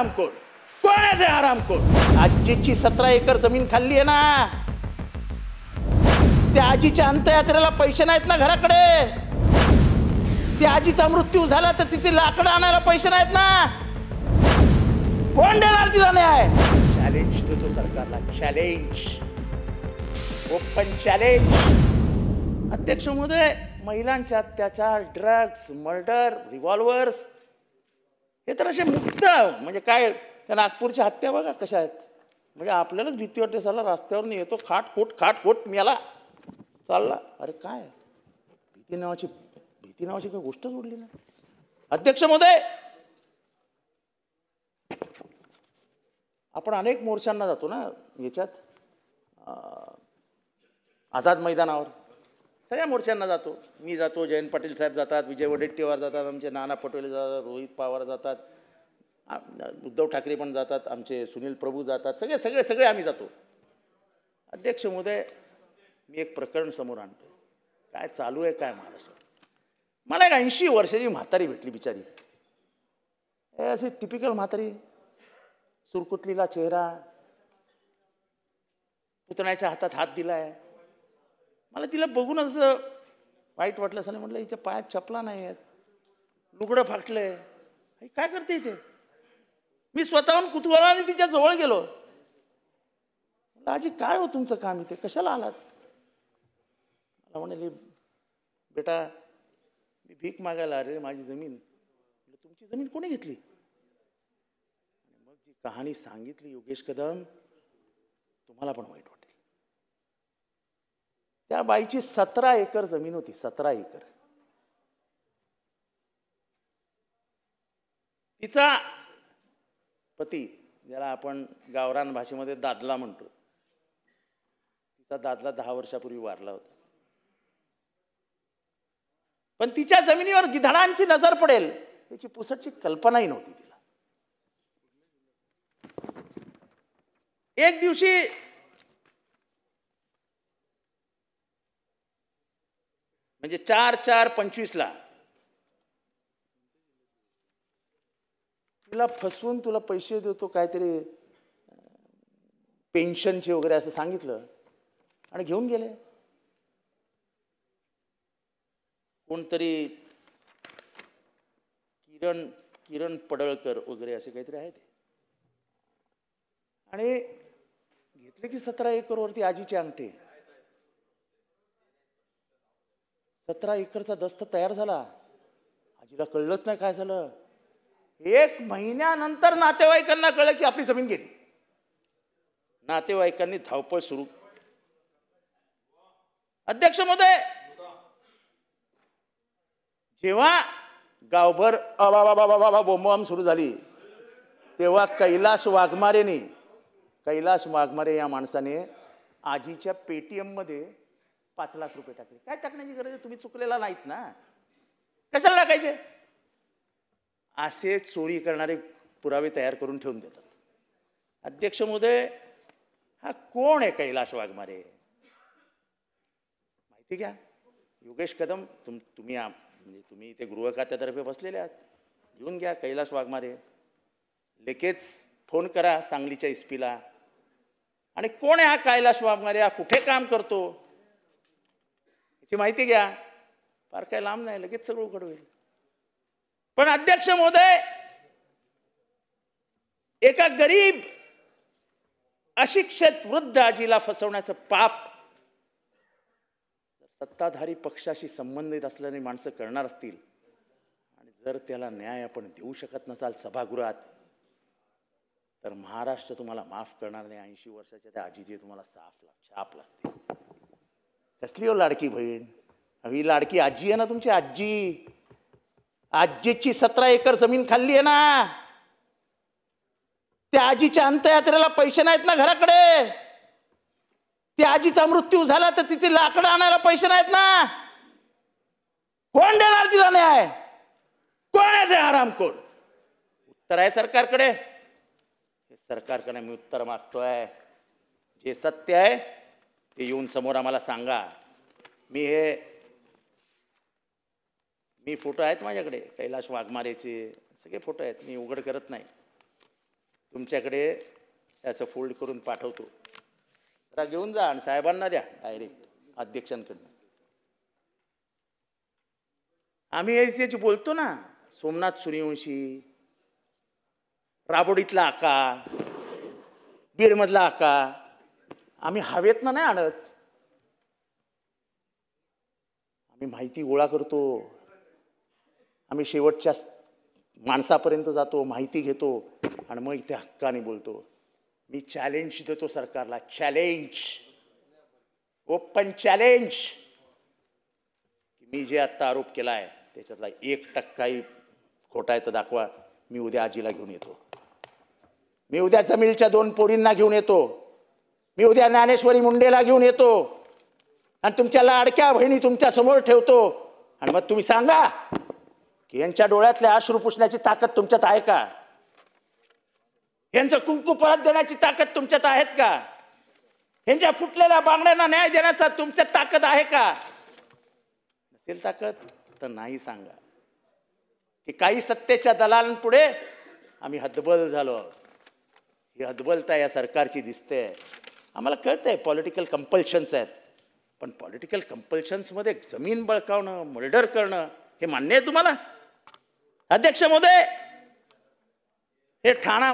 हरामखोर? कोण आहे ते हरामखोर? आजीची 17 एकर जमीन खाल्ली आहे ना. त्या आजीच्या अंत्ययात्रेला पैसे नाहीत ना घराकडे. त्या आजीचा मृत्यू झाला तर तिथे लाकडं आणायला पैसे नाहीत ना. कोण देणार तिला न्याय? चॅलेंज देतो सरकारला, चॅलेंज, ओपन चॅलेंज. अध्यक्ष महोदय, महिलांचे अत्याचार, ड्रग्स, मर्डर, रिव्हॉल्वर्स हे तर असे मुक्त, म्हणजे काय त्या नागपूरच्या हत्या बघा कशा आहेत. म्हणजे आपल्यालाच भीती वाटते, साला रस्त्यावर येतो खाटखोट मी याला चालला. अरे काय भीती नावाची काही गोष्टच उडली नाही. अध्यक्ष महोदय, आपण अनेक मोर्चांना जातो ना याच्यात, आझाद मैदानावर सगळ्या मोर्चांना जातो. मी जातो, जयंत पाटील साहेब जातात, विजय वडेट्टीवार जातात, आमचे नाना पटोले जातात, रोहित पवार जातात, उद्धव ठाकरे पण जातात, आमचे सुनील प्रभू जातात, सगळे आम्ही जातो. अध्यक्ष महोदय, मी एक प्रकरण समोर आणतो. काय चालू आहे काय महाराष्ट्रात. मला एक 80 वर्षाची म्हातारी भेटली बिचारी. अशी टिपिकल म्हातारी, सुरकुतलेला चेहरा, पुतण्याच्या हातात हात दिलाय. मला तिला बघून असं वाईट वाटलं. असं म्हटलं हिच्या पायात चपला नाही आहेत, लुगडं फाटलंय, काय करते इथे. मी स्वतःहून कुतूहलाने तिच्या जवळ गेलो. आजी काय हो तुमचं काम इथे, कशाला आलात? मला म्हणाली, बेटा मी भीक मागायला अरे माझी जमीन. तुमची जमीन कोणी घेतली? मग जी कहाणी सांगितली योगेश कदम, तुम्हाला पण वाईट वाटेल. त्या बाईची 17 एकर जमीन होती, 17 एकर. तिचा पती, ज्याला आपण गावरान भाषेमध्ये दादला म्हणतो, तिचा दादला 10 वर्षापूर्वी वारला होता. पण तिच्या जमिनीवर गिधाडांची नजर पडेल त्याची पुसटची कल्पनाही नव्हती तिला. एक दिवशी म्हणजे 4/4/25 तिला फसवून तुला पैसे देतो काहीतरी पेन्शनचे वगैरे असं सांगितलं आणि घेऊन गेले. कोणतरी किरण पडळकर वगैरे असे काहीतरी आहे ते. आणि घेतले की 17 एकरवरती आजीचे अंगठे. 17 एकरचा दस्त तयार झाला. आजीला कळलंच नाही काय झालं. 1 महिन्यानंतर नातेवाईकांना कळलं की आपली जमीन गेली. नातेवाईकांनी धावपळ सुरू. अध्यक्ष महोदय, जेव्हा गावभर बोंबाबोंब सुरू झाली तेव्हा कैलास वाघमारे या माणसाने आजीच्या पेटीएम मध्ये 5 लाख रुपये टाकले. काय टाकण्याची गरज आहे, तुम्ही चुकलेला नाहीत ना, कशाला टाकायचे? असे चोरी करणारे पुरावे तयार करून ठेवून देतात. अध्यक्ष महोदय, हा कोण आहे कैलास वाघमारे माहिती घ्या. योगेश कदम, तुम्ही इथे गृह खात्यातर्फे बसलेले आहात, घेऊन घ्या कैलास वाघमारे. लगेच फोन करा सांगलीच्या एसपीला. आणि कोण आहे हा कैलास वाघमारे, हा कुठे काम करतो याची माहिती घ्या. फार काय लांब नाही, लगेच सगळं उघड होईल. पण अध्यक्ष महोदय, एका गरीब अशिक्षित वृद्ध आजीला फसवण्याचं पाप सत्ताधारी पक्षाशी संबंधित असलेली माणसं करणार असतील आणि जर त्याला न्याय आपण देऊ शकत नसाल सभागृहात, तर महाराष्ट्र तुम्हाला माफ करणार नाही. 80 वर्षाच्या त्या आजीची तुम्हाला छाप लागते. कसली हो लाडकी बहीण, ही लाडकी आजी आहे ना तुमची आजी. आजीची 17 एकर जमीन खाल्ली आहे ना. त्या आजीच्या अंत्ययात्रेला पैसे नाहीत ना घराकडे. त्या आजीचा मृत्यू झाला तर तिथे लाकडं आणायला पैसे नाहीत ना. कोण देणार तिला न्याय? कोण आहे ते हरामखोर? उत्तर आहे सरकारकडे. हे सरकारकडे मी उत्तर मागतोय. जे सत्य आहे ते येऊन समोर आम्हाला सांगा. मी फोटो आहेत माझ्याकडे, कैलास वाघमारेचे सगळे फोटो आहेत, मी उघड करत नाही. तुमच्याकडे असं फोल्ड करून पाठवतो, जरा घेऊन जा आणि साहेबांना द्या डायरेक्ट अध्यक्षांकडनं. आम्ही याची बोलतो ना, सोमनाथ सूर्यवंशी, राबोडीतला आका, बीडमधला आका, आम्ही हवेतनं नाही आणत. आम्ही माहिती गोळा करतो, आम्ही शेवटच्या माणसापर्यंत जातो, माहिती घेतो आणि मग इथे हक्काने बोलतो. मी चॅलेंज देतो सरकारला, चॅलेंज, ओपन चॅलेंज. मी जे आत्ता आरोप केला आहे त्याच्यातला 1%ही खोटा आहे तर दाखवा. मी उद्या आजीला घेऊन येतो, मी उद्या जमीलच्या 2 पोरींना घेऊन येतो, मी उद्या ज्ञानेश्वरी मुंडेला घेऊन येतो आणि तुमच्या लाडक्या बहिणी तुमच्या समोर ठेवतो. आणि मग तुम्ही सांगा की यांच्या डोळ्यातले अश्रू पुसण्याची ताकद तुमच्यात आहे का? यांचं कुंकू परत देण्याची ताकद तुमच्यात आहेत का? यांच्या फुटलेल्या बांगड्यांना न्याय देण्याचा तुमच्यात ताकद आहे का? नसेल ताकद तर नाही सांगा. की काही सत्तेच्या दलालांपुढे आम्ही हतबल झालो. ही हतबलता या सरकारची दिसते. आम्हाला कळतंय पॉलिटिकल कंपल्शन्स आहेत, पण पॉलिटिकल कंपल्शन्समध्ये जमीन बळकावणं, मर्डर करणं हे मान्य आहे तुम्हाला? अध्यक्ष महोदय, हे ठाणा